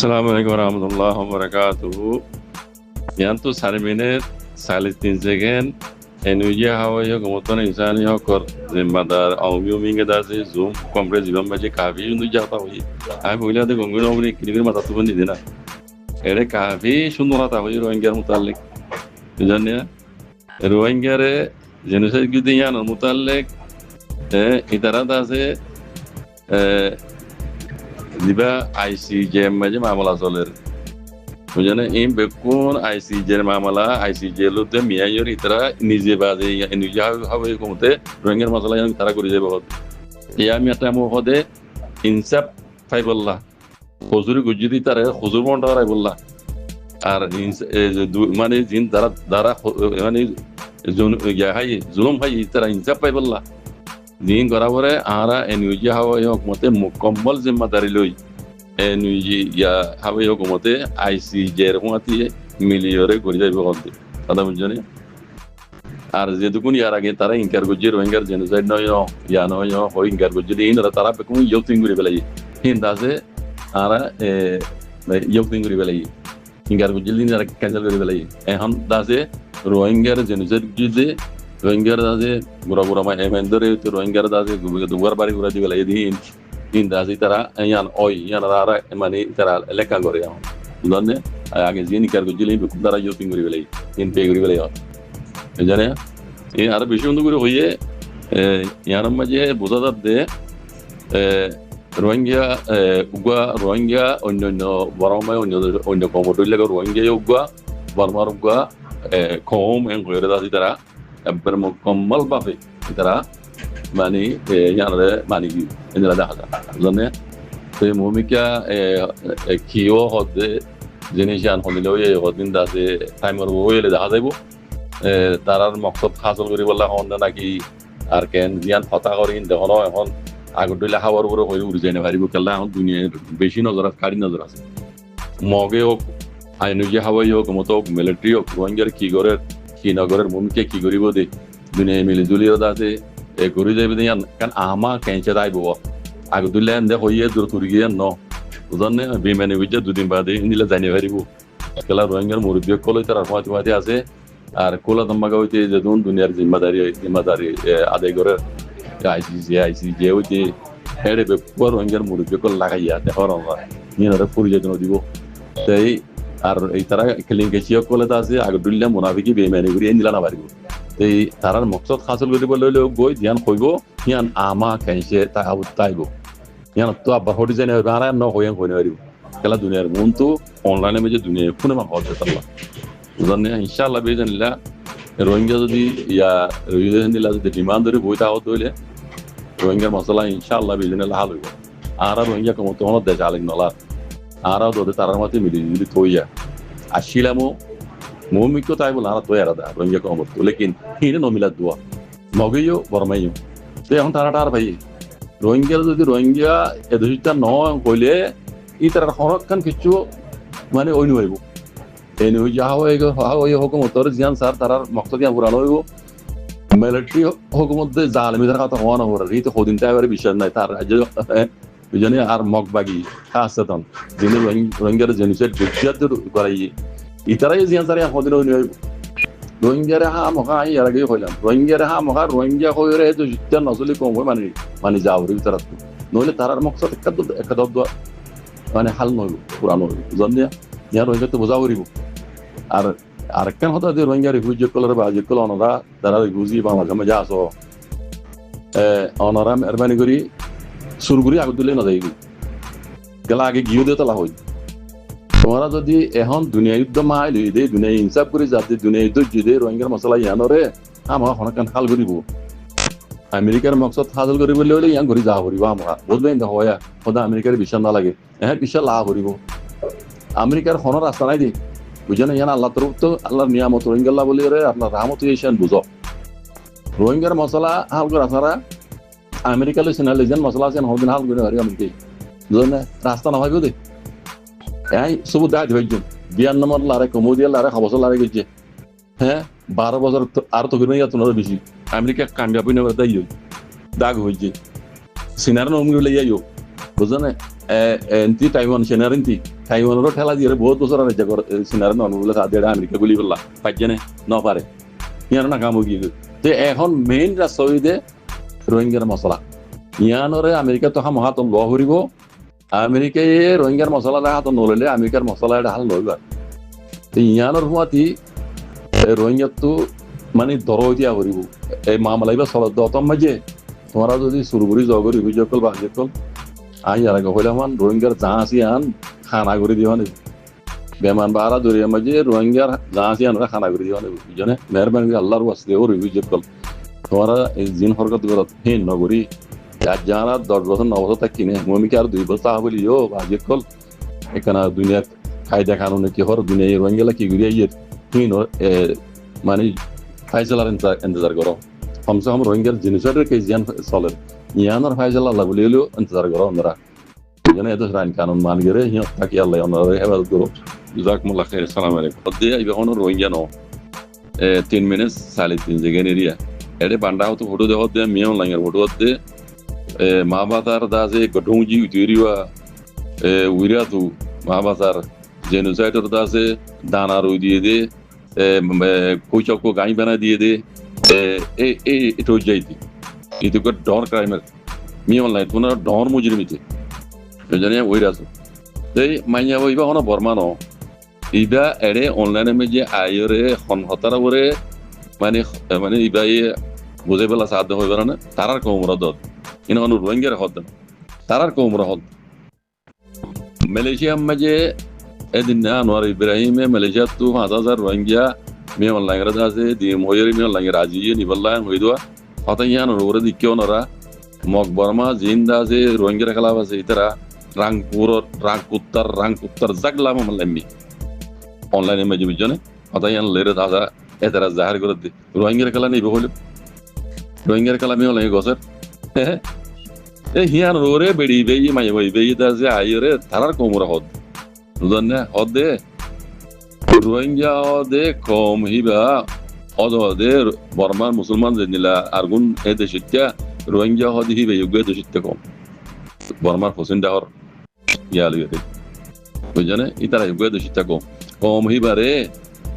Assalamualaikum warahmatullahi wabarakatuh. Yantu sarmine salis tin segen enuji hawa yo gomoton insan yo kor zimmadar awmiyo minge dase zoom compre ziban baje kafi undu jata hoyi ay bogla de gongono ogni kinigir mata tu bandi dina ere kafi shundura ta hoyi roengger mutallik janne roengger genocide gidiyan mutallik itara dase liba ICJ maje mamala soler mujane im bekun ICJ mamala ICJ lutte miya yor itara nije baze ya enuje hawe komte roengger masala yang tara kori jebe hot ya mi atamo hode insaf faibullah huzuri gujudi tara huzur monda raibullah আর মানে জিন দ্বারা দ্বারা মানে ya hay zulum hay itara insaf faibullah দিন করা পরে আরা NUG হাওয়াই হকুমতে মুকম্মল জিম্মাদারি লই এনইউজি ইয়া হাওয়াই হকুমতে আইসিজে এরকম মিলিয়রে করে যাইব হতে কথা বুঝছনি আর যেটুকুন ইয়ার আগে তারা ইনকার গুজি রোহিঙ্গার জেনোসাইড নয় ইয়া নয় হই ইনকার গুজি ইনরা তারা বেকুম ইয়ুতিং করে বেলাই হিন্দাসে আরা ইয়ুতিং করে বেলাই ইনকার গুজি ইনরা ক্যান্সেল করে বেলাই এখন দাসে রোহিঙ্গার জেনোসাইড গুজি roengger dase gura ma emendore to roengger dase dugar bari gura di bela in dase tara yan oi yan rara mani tara leka gore ya donne age jini kar gujili be kudara yo pinguri bela in pe guri bela ya jane e ar beshi undu gure hoye yan maje buzadar de roengya ugwa roengya onno baroma onno komodo lega roengya ugwa barmar ugwa kom en gore dase tara bermukammal bafe itara mani yanre mani indra dahada zanne te mumika kiyo hode jinishan hodilo ye hodin dase timer woyele dahadaibo tarar maqsad hasil kori bolla honda naki ar ken zian khata korin dehono এখন আগডলে হাওয়ার উপরে হই উড়ে যায় না পারিব কেলা এখন দুনিয়ার বেশি নজর কারি নজর আছে মগে হোক আইনুজি হাওয়াই হোক মতো মিলিটারি হোক রোহিঙ্গার কি করে কি নগরের ভূমিকে কি করিব দে দুনিয়া মিলি জুলির দাতে করি যাইবে দিয়ান কারণ আমা কেঞ্চে দাইব আগে দুলে এন্দে হইয়ে দূর তুরি গিয়ে ন বুঝনে বিমানে বুঝে দুদিন বাদে নিলে জানি পারিব কেলা রোহিঙ্গার মুরব্বী কলই তার ফাতি আছে আর কোলা দম্মাগা হইতে যে দুনিয়ার জিম্মাদারি আদায় করে আইসিজে হইতে হেড়ে বেপুয়ার রোহিঙ্গার মুরব্বী কল লাগাইয়া দেখর নিয়ে ফুরি যেত দিব তাই আর এই তারা কেলিংকে চিয়ক কলে আছে আগে দুলিয়া মুনাফিকি বেইমানি করি নিলা না পারিব এই তারার মকসদ হাসিল করিব লইলে গই ধ্যান কইব হিয়ান আমা কেনছে তাইব হিয়ান তো আবার হটি জানি বারা ন হইয়ান কইনে পারিব কেলা দুনিয়ার মন তো অনলাইনে মেজে দুনিয়া ফোনে মা হতে তাল্লা জানে ইনশাআল্লাহ বেজানিল্লাহ রোহিঙ্গা যদি ইয়া রোহিঙ্গা দিলা যদি ডিমান্ড ধরে বইতা হতো হইলে রোহিঙ্গার মশলা ইনশাআল্লাহ বেজানিল্লাহ হাল হইব আর রোহিঙ্গা কমতো হন দেশ আলিক নলা আরাও দোদে তারার মতে মিলি থইয়া আসিলামো মুমিকো তাই বলা আর তোয়ারা দা রোহিঙ্গা কমত লেকিন হিনে নমিলা দুয়া মগেও বরমাইও তে এখন তারাটার ভাই রোহিঙ্গা যদি রোহিঙ্গা এদুইতা ন কইলে ই তারার হরকান কিছু মানে ওই নইব এনে হই যাও এই হুকুমতর জিয়ান স্যার তারার মকসদিয়া পুরানো হইব মিলিটারি হুকুমত দে জালিমিদের কথা হওয়া না হরে রিতে খদিন তাইবারে বিশ্বাস নাই তার রাজ্য বুঝনি আর মগবাগি খাসতন যিনি রোহিঙ্গার জেনোসাইড গুজরাত করাই ইতারাই জিয়ান সারে হদিন হইব রোহিঙ্গার হা মখা ইয়ার আগে হইলাম রোহিঙ্গার হা মখা রোহিঙ্গা হইরে তো জিত্তা নসলি কম হয় মানে যাওরি তারা নইলে তারার মকসদ একটা দব মানে হাল নইব পুরানো হইব বুঝনি ইয়া রোহিঙ্গা তো বোঝা করিব আর আরেকখান হতা যে রোহিঙ্গা রিফিউজি কলর বা যে কল অনরা তারা রিফিউজি বাংলাদেশে মজা আসো অনরা মেহরবানি করি সুরগুড়ি আগে দিলে না যাই গেলা আগে গিয়ে দিয়ে তোলা হই তোমরা যদি এখন দুনিয়া যুদ্ধ মাইল দে দুনিয়া ইনসাফ করে যাতে দুনিয়া যুদ্ধ যদি রোহিঙ্গার মশলা ইয়ানরে আমার হনকান খাল করিব আমেরিকার মকসদ হাসিল করিব হলে ইয়ান ঘুরি যা করিব আমরা বুঝবেন না হয় সদা আমেরিকার বিশ্বাস না লাগে হ্যাঁ বিশ্বাস লাভ করিব আমেরিকার হন রাস্তা নাই দি বুঝেন ইয়ান আল্লাহ তরফ তো আল্লাহর নিয়ামত রোহিঙ্গাল্লাহ বলি রে আপনার রাহমত এসেন বুঝো রোহিঙ্গার মশলা হাল করা ছাড়া আমেরিকা লইছেন লেজেন মশলা আছেন হদিন হাল করে হারি আমেরিকাই বুঝলেন না রাস্তা না ভাইব দে এই সবুত দেখা দিবাইজন 92 নম্বর লারে কমোডিয়াল লারে খবসল লারে গেছে হ্যাঁ 12 বছর আর তো গিরমে যাত না বেশি আমেরিকা কামিয়াবি না দাই দাগ হইছে সিনার নমগুলো লইয়াইও বুঝলেন এনতি টাইওয়ান সেনারেন্তি টাইওয়ানেরও ঠেলা দিয়ে বহুত বছর রাজ্য সিনারেন অনুগুলো সাথে আমেরিকা গুলি বললা পাইজনে ন পারে ইয়ানো না কামো গিয়ে তো এখন মেইন রাষ্ট্র হইতে রোহিঙ্গার মশলা ইয়ানরে আমেরিকা তো হাম হাত ল হরিব আমেরিকায় রোহিঙ্গার মশলাটা হাত নললে আমেরিকার মশলা এটা হাল লইবার তো ইয়ানোর হুয়াতি রোহিঙ্গাতো মানে দরও দিয়া হরিব এই মামলাইবা চলত দতম মাঝে তোমরা যদি সুরগুড়ি জগরি অভিযোগ কল বা কল আই আর হইলামান রোহিঙ্গার যা আসি আন খানা করে দিও নে বেমান বাহারা দরিয়া মাঝে রোহিঙ্গার যা আসি আন খানা করে দিও নে বুঝনে মেহরবানি আল্লাহর ওয়াস্তে ওর অভিযোগ কল তোমরা এই জিন হরকত করত হেন নগরী আর যারা 10 বছর 9 বছর কিনে মমিকে আর 2 বছর বলিও বাজে কল এখানে দুনিয়া কায়দা কানুনে কি হর দুনিয়া রোহিঙ্গা কি ঘুরিয়ে হিন মানে ফাইসালার ইন্তজার করো কমসে কম রোহিঙ্গার জিনিসের কে জিয়ান চলে ইয়ানোর ফাইসালা আল্লাহ বলিলেও ইন্তজার করো আমরা যেন এত রাইন কানুন মান গেরে হিয়ত থাকি আল্লাহ আমরা হেফাজত করো জাজাকুমুল্লাহ খাইর আসসালামু আলাইকুম হদ্দে ইবাহন রোহিঙ্গা নো 3 মিনিট 3.5 জেগেন এরিয়া এডে বান্ডা হতো ফটো দেহ দে মিয়ন লাঙ্গের ফটো দে মাহবাতার দাজে গডুংজি উতিরিয়া উইরাতু মাহবাতার জেনোসাইডর দাজে দানা রই দিয়ে দে কইচকো গাই বানা দিয়ে দে এটা যাইতি itu ke dor crimer mi online tuna dor mujrimite jane oirasu dei manya boiba ono bormano iba ere online me je ayore hon hotara ore মানে iba e বুঝে বেলা সাধ্য হইবে না তারার কোমরা দদ ইন অনু রোহিঙ্গার হদ তারার কোমরা হদ মালয়েশিয়া মাঝে এদিন না আনোয়ার ইব্রাহিমে মালয়েশিয়া তো 5000 রোহিঙ্গা মি অনলাইন রাজা আছে দি ময়রি মি অনলাইন রাজি নিবল্লাহ হইদোয়া হতাইয়ান ওরে দিকেও নরা মক বর্মা জিন্দা আছে রোহিঙ্গা খেলাব আছে ইতারা রাংকুত্তর জাগলা মামলামি অনলাইনে মাঝে বিজনে হতাইয়ান লেরে দাদা এতারা জাহার করে দি রোহিঙ্গা খেলা নিবে হলো রোহিঙ্গা খেলা মি অনলাইন গসর এ হিয়ান ওরে বেড়ি বেই মাই বই বেই দাজে আইরে তারার কোমরা হদ বুঝনে হদ দে রোহিঙ্গা দে কম হিবা অদে বর্মার মুসলমান জেনিলা আরগুন এ দেশিত্যা রোহিঙ্গা হদি হিবে ইউগে দেশিত্যা কম বর্মার হোসেন ডাহর ইয়ালিয়ে বুঝনে ইতারা ইউগে দেশিত্যা কম হিবারে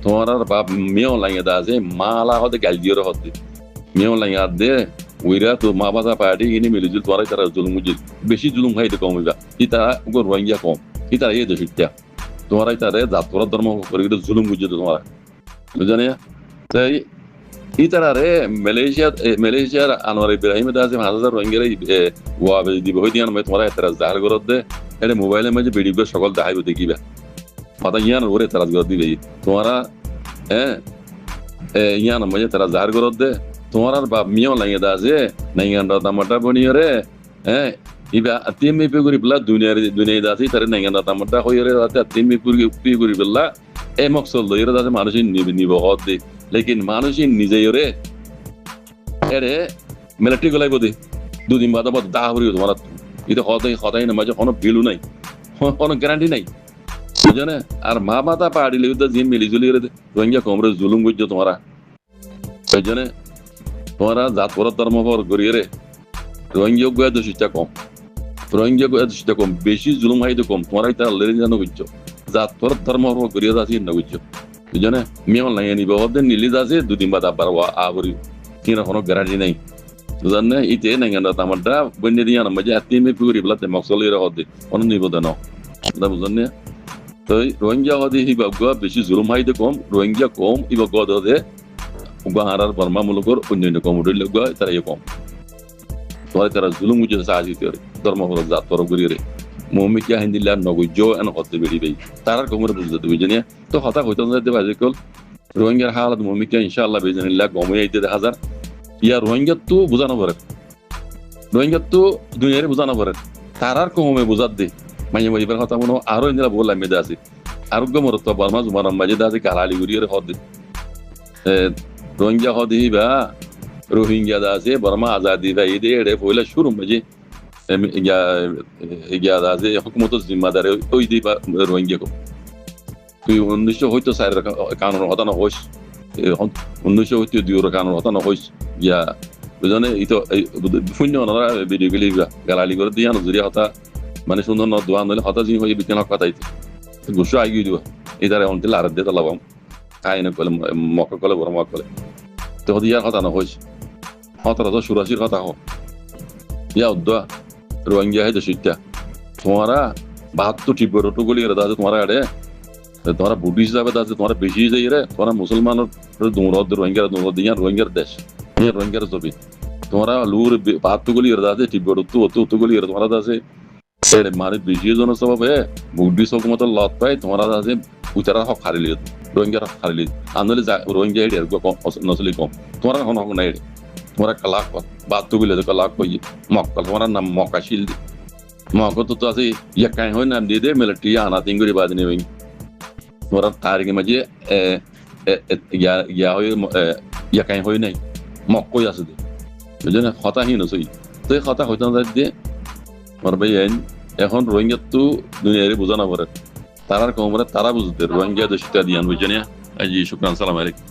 তোমার বাপ মিও লাগে দাজে মালা হদে গালজিয়র হদে মিও লাগে দে উইরা তো মা বাবা পার্টি ইনি মিলিজুল তোরা তারা জুলুম মুজিল বেশি জুলুম খাইতে কম হইবা ইতারা উগো রোহিঙ্গা কম ইতারা এ দেশিত্যা তোমরা ইতারে জাতরা ধর্ম করে জুলুম মুজিল তোমরা বুঝনে তাই ইতারা রে মালয়েশিয়ার আনোয়ার ইব্রাহিম দাসে 5000 রোহিঙ্গা ওয়াবে দিব হইদিয়ান মে তোমরা এতরা জাহার করত দে এর মোবাইলে মাঝে ভিডিও সকল দেখাইব দেখিবা মাতা ইয়ান ওরে তারা গদ দিবে তোমরা ইয়ান মাঝে তারা জাহার করত দে তোমরা বাপ মিও লাগে দাসে নাইগান দামাটা বনিয়রে ইবা আতিমি পেগুরি বলা দুনিয়া দাসি তারে নাইগান দামাটা হইরে আতিমি পেগুরি বলা এ মকসল লইরে দাসে মানুষ নিব হদ দে লেকিন মানুষ নিজেই এরে মিলিটারি গলাই বদি দুদিন বাদ দাহ হরিও তোমার এটা হতাই না মাঝে কোনো বিলু নাই কোনো গ্যারান্টি নাই বুঝনে আর মা মাতা পাহাড়ি লেগে জিন মিলিজুলি রোহিঙ্গা কমরে জুলুম করছো তোমরা ওই জন্য তোমরা জাত করার ধর্ম গড়িয়ে রে রোহিঙ্গা গোয়া দোষিটা কম বেশি জুলুম হাইতে কম তোমরাই তার লেরে জানো করছো জাত করার ধর্ম গড়িয়ে যাচ্ছি না করছো বুঝনে মিয়ন লাগে নিব হতে নিলি যাচ্ছে দুদিন বাদ আবার আবরি কিনা কোনো গ্যারান্টি নাই বুঝান ইতে নাইগান্ডা তামারটা বন্যে দিয়ে আনা মাঝে আত্মীয় পুকুরি বলাতে মকসল হতে কোনো নিবেদন বুঝলেন তো রোহিঙ্গা হদে হিবা গুয়া বেশি জুলুম হাইতে কম রোহিঙ্গা কম ইবা গদ হদে হারার বর্মা মূলকর অন্যান্য কম উঠলে গুয়া তারা কম তোমার তারা জুলুম উঠে সাহায্য ধর্ম হল জাত তরফ করিয়ে মমিকা হিন্দিল্লা নগৈজ এন হতে বেরিয়ে তারার কমরে বুঝতে বুঝে তো হতা হইতে যাইতে বাজে কল রোহিঙ্গার হালাত মমিকা ইনশাআল্লাহ বেজানিল্লাহ গমে আইতে দেখা যার ইয়া রোহিঙ্গা তো বোঝানো পারে রোহিঙ্গা তো দুনিয়ারে বোঝানো পারে তারার কমে বোঝাত দে মাঝে মাঝে কথা মনে আরো ইন্দিরা বললাম মেদে আছে আরোগ্য মরত বর্মা জুমার মাঝে আছে কালালি গুড়িয়ে হদে রোহিঙ্গা হদে বা রোহিঙ্গা আছে বর্মা আজাদি বা ঈদে এড়ে পয়লা শুরু মাঝে আছে হুকুমত জিম্মাদারে ওই দিবা রোহিঙ্গা কো তুই 1900 হয়তো সাইর কানুন হতানো হইস 1900 হয়তো দুইর কানুন হতানো হইস ইয়া বুঝনে ইতো শূন্য না ভিডিও গলি গালালি করে দিয়া নজরিয়া হতা মানে সুন্দর ন দোয়া নলে হতা জিনি হয়ে বিকেন কথাইতে গুসু আগিয়ে দিবা এদারে অন দিলে আর দিয়ে তালাবাম আইনে কলে মক্কা কলে বড় মক্কা কলে তো হদি ইয়ার কথা না হইছে হতারা তো সুরাসির কথা হোক ইয়া উদ্দা রোহিঙ্গা है दशिता तुम्हारा बात तो ठीक बरो तो गोली रदा तुम्हारा अड़े तुम्हारा बुद्धिस्ट जावे दासे तुम्हारा बेशी जाई रे तुम्हारा मुसलमान और दोनों दिया रोहिंग्या देश ये रोहिंग्या जोबी तुम्हारा लूर बात तो गोली रदा से ठीक बरो तो गोली रदा तुम्हारा दासे सेड़े मारे बेशी जोनो सबब है बुद्धिस्ट को मतलब लौट पाए तुम्हारा दासे उतरा हक खाली लियो रोहिंग्या हक खाली लियो आंदोलन रोहिंग्या है को नस्ली कम तुम्हारा होना होना है तुम्हारा कलाक बात तो गोली कलाक को मक्का तुम्हारा नाम मक्का शील मौका तो ऐसे यकाई हो ना दे दे मिलिट्री आना तिंगुरी बाद नहीं हुई तुम्हारा तारीख में जे या हो यकाई हो नहीं मौका ही ऐसे दे मुझे ना खाता ही ना सही तो ये खाता होता है दे और भाई এখন রোহিঙ্গা তো দুনিয়ারে বোঝানো পারে তারার কমরে তারা বুঝতে রোহিঙ্গা দেশটা দিয়ান বুঝেন আজি শুকরান সালাম আলাইকুম